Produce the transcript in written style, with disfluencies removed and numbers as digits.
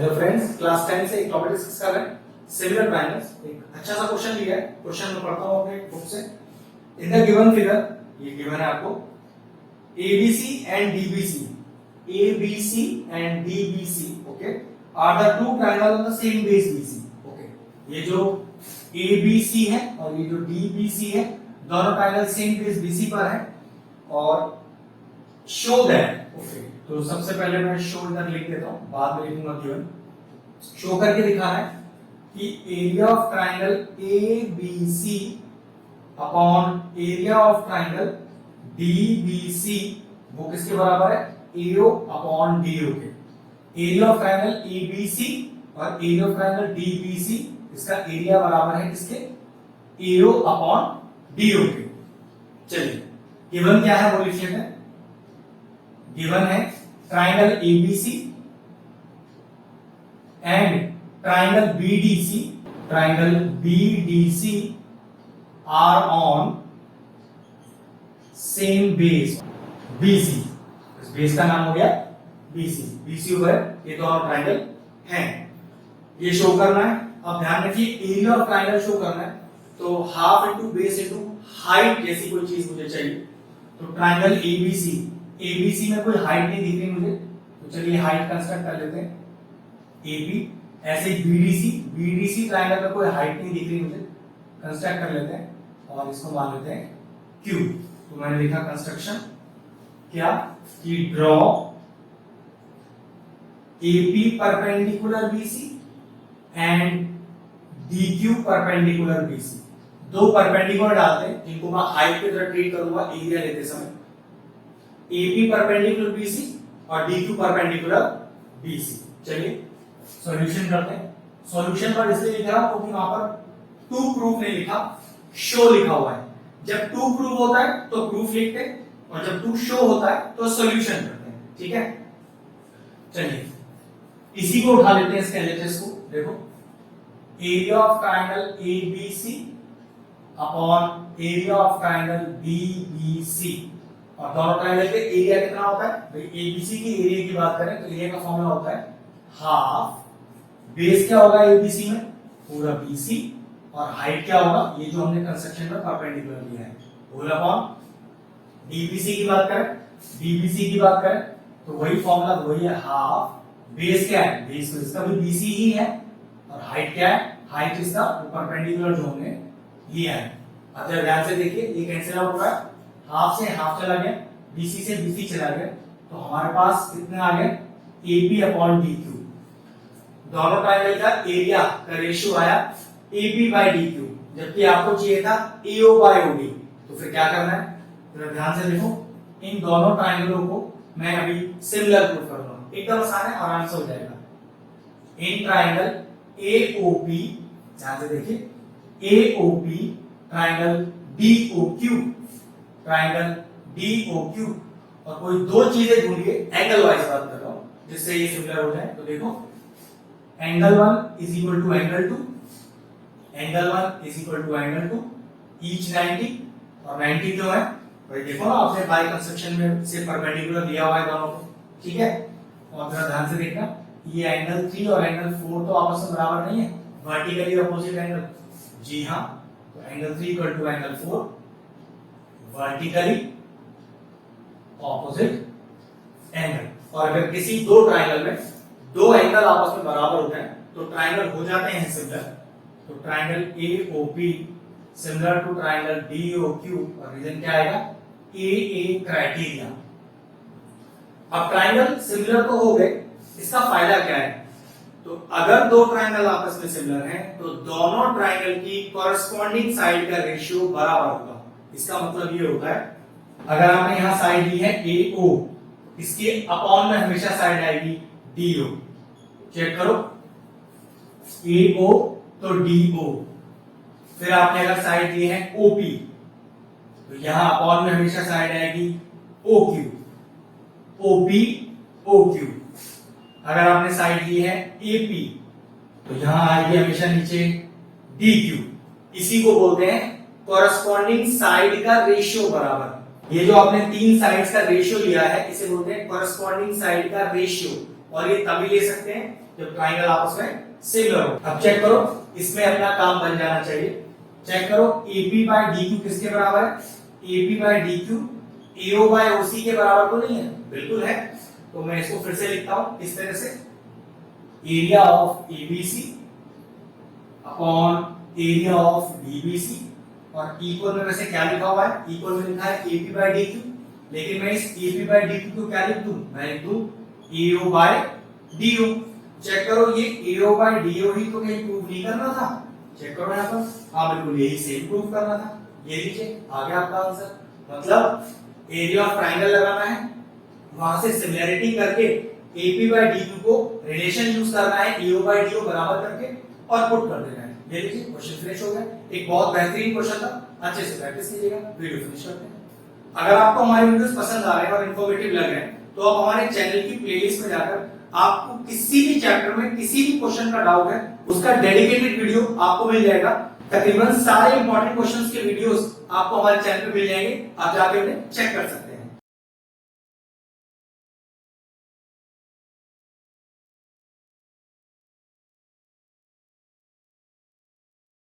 Hello friends, class 10 से एक topic discuss कर रहे हैं, सिमिलर ट्रायंगल्स। एक अच्छा सा क्वेश्चन दिया है, क्वेश्चन मैं पढ़ता हूं अपने बुक से। इन द गिवन फिगर, ये गिवन है आपको, ABC and DBC, ABC and DBC, okay, are the two triangles on the same base BC, okay। ये जो ABC है और ये जो DBC है, दोनों ट्रायंगल सेम बेस BC पर है और शो दैट, ओके। तो सबसे पहले मैं शो इधर लिख देता हूं, बाद में लिखूंगा गिवन। शो करके दिखाना है कि area of triangle ABC upon area of triangle DBC वो किसके बराबर है? AO अपॉन DO के। एरिया ऑफ ट्रायंगल ABC और एरिया ऑफ ट्रायंगल DBC, इसका एरिया बराबर है किसके? AO अपॉन DO के। चलिए, गिवन क्या है वो लिख लेते हैं। गिवन है triangle ABC and triangle BDC, triangle BDC are on same base BC। इस बेस का नाम हो गया BC। BC पर ये दोनों ट्रायंगल हैं, ये शो करना है। अब ध्यान रखिए, एरिया ऑफ ट्रायंगल शो करना है तो half into base into height जैसी कोई चीज मुझे चाहिए। तो ट्रायंगल ABC में कोई हाइट नहीं दिख रही मुझे, तो चलिए हाइट कंस्ट्रक्ट कर लेते हैं AB। ऐसे BDC ट्रायंगल में कोई हाइट नहीं दिख रही मुझे, कंस्ट्रक्ट कर लेते हैं और इसको मान लेते हैं Q। तो मैंने लिखा कंस्ट्रक्शन क्या कि draw AP perpendicular BC and DQ perpendicular BC। दो परपेंडिकुलर डालते हैं जिनको मैं हाइट की तरह ट्रीट करूंगा एरिया लेते समय। AP परपेंडिकुलर BC और DQ परपेंडिकुलर BC। चलिए सॉल्यूशन करते हैं। सॉल्यूशन पर इसलिए लिख रहा हूं क्योंकि वहां पर टू प्रूफ नहीं लिखा, शो लिखा हुआ है। जब टू प्रूफ होता है तो प्रूफ लिखते हैं और जब टू शो होता है तो सॉल्यूशन करते हैं, ठीक है। चलिए इसी को उठा लेते हैं, इसके एलएचएस को। देखो, area of triangle ABC upon area of triangle DBC, और दोनों ट्रायंगल के एरिया कितना होता है भाई? ABC की एरिया की बात करें तो एरिया का फॉर्मूला होता है हाफ बेस क्या होगा ABC में? पूरा BC, और हाइट क्या होगा? ये जो हमने कंस्ट्रक्शन में परपेंडिकुलर लिया है, होल अपॉन DBC की बात करें, DBC की बात करें तो वही फॉर्मूला, वही है हाफ बेस क्या है? बेस तो इसका भी BC ही है, और हाइट क्या है? हाइट इसका परपेंडिकुलर जो हमने लिया है। अब जरा ध्यान से देखिए, ये कैंसिल आउट हो रहा है, हाफ से हाफ चला गया, BC से BC चला गया, तो हमारे पास कितना आ गया? AB upon DQ। दोनों ट्रायंगल का एरिया का रेशियो आया AB बाय DQ, जबकि आपको चाहिए था AO बाय OD। तो फिर क्या करना है? जरा ध्यान से देखो, इन दोनों ट्रायंगलों को मैं अभी सिमिलर प्रूफ करूंगा, एकदम आसान है, आराम से हो जाएगा। इन ट्रायंगल AOP, ध्यान से देखिए, AOP triangle DOQ, triangle DOQ, और कोई दो चीजें ढूंढिए, एंगल वाइज बात कर रहा हूं जिससे ये सिमिलर हो जाए। तो देखो, angle 1 is equal to angle 2, angle 1 is equal to angle 2, each 90, और 90 क्यों है भाई? देखो ना, आपने बाय कंस्ट्रक्शन में से परपेंडिकुलर लिया हुआ है दोनों को, ठीक है। और जरा ध्यान से देखना, ये एंगल 3 और एंगल 4 तो आपस में बराबर नहीं है, वर्टिकली अपोजिट एंगल। जी हां, तो angle 3 equal to angle 4 vertically opposite angle. और अगर किसी दो ट्रायंगल में दो एंगल आपस में बराबर होते हैं तो ट्रायंगल हो जाते हैं सिमिलर। तो triangle AOP similar to triangle DOQ, और रीजन क्या आएगा? AA criteria. अब ट्रायंगल सिमिलर तो हो गए, इसका फायदा क्या है? तो अगर दो ट्रायंगल आपस में सिमिलर हैं तो दोनों ट्रायंगल की कॉरस्पॉन्डिंग साइड का रेशियो बराबर होगा। इसका मतलब ये होता है, अगर आपने यहां साइड ली है AO, इसके अपॉन में हमेशा साइड आएगी DO। चेक करो, AO तो DO, फिर आपने अगर साइड ली है OP तो यहां अपॉन में हमेशा साइड आएगी OQ, OP OQ। अगर आपने साइड ली है AP तो यहां आएगी हमेशा नीचे DQ। इसी को बोलते हैं कॉरस्पॉन्डिंग साइड का रेशियो बराबर। ये जो आपने तीन साइड्स का रेशियो लिया है, इसे बोलते हैं कॉरस्पॉन्डिंग साइड का रेशियो। और ये तभी ले सकते हैं जब ट्राइंगल आपस में सिमिलर हो। अब चेक करो, इसमें अपना काम बन जाना चाहिए। चेक करो, AP बाय DQ किसके बराबर है? AP by DQ AO by OC के बराबर तो नहीं है? बिल्कुल है। तो मैं इसको फिर से लिखता हूं इस तरह से, area of ABC upon area of DBC, और इक्वल में वैसे क्या लिखा हुआ है? इक्वल में लिखा है AP बाय DQ, लेकिन मैं इस AP बाय DQ को क्या लिख दूं? मैं लिख दूं AO बाय DO। चेक करो, ये AO बाय DO ही तो कहीं प्रूव नहीं करना था। चेक करो यहाँ पर, हाँ बिल्कुल यही सेम प्रूव करना था। ये लीजिए आ गया आपका आंसर। मतलब एरिया ऑफ ट्राइंगल लगाना है, वहां से सिमिलैरिटी करके AP बाय DQ को रिलेशन यूज करना है AO बाय DO बराबर करके और पुट कर देना है। ये लीजिए क्वेश्चन फिनिश हो गया। एक बहुत बेहतरीन क्वेश्चन था, अच्छे से प्रैक्टिस कीजिएगा। वीडियो फिनिश करते हैं। अगर आपको हमारे वीडियोस पसंद आ रहे हैं और इंफॉर्मेटिव लग रहे हैं तो आप हमारे चैनल की प्लेलिस्ट में जाकर आपको किसी भी चैप्टर में किसी भी क्वेश्चन का डाउट है उसका डेडिकेटेड वीडियो आपको मिल जाएगा। तकरीबन सारे इंपॉर्टेंट क्वेश्चंस के वीडियोस आपको हमारे चैनल पे मिल जाएंगे, आप जाके उन्हें चेक कर सकते हैं।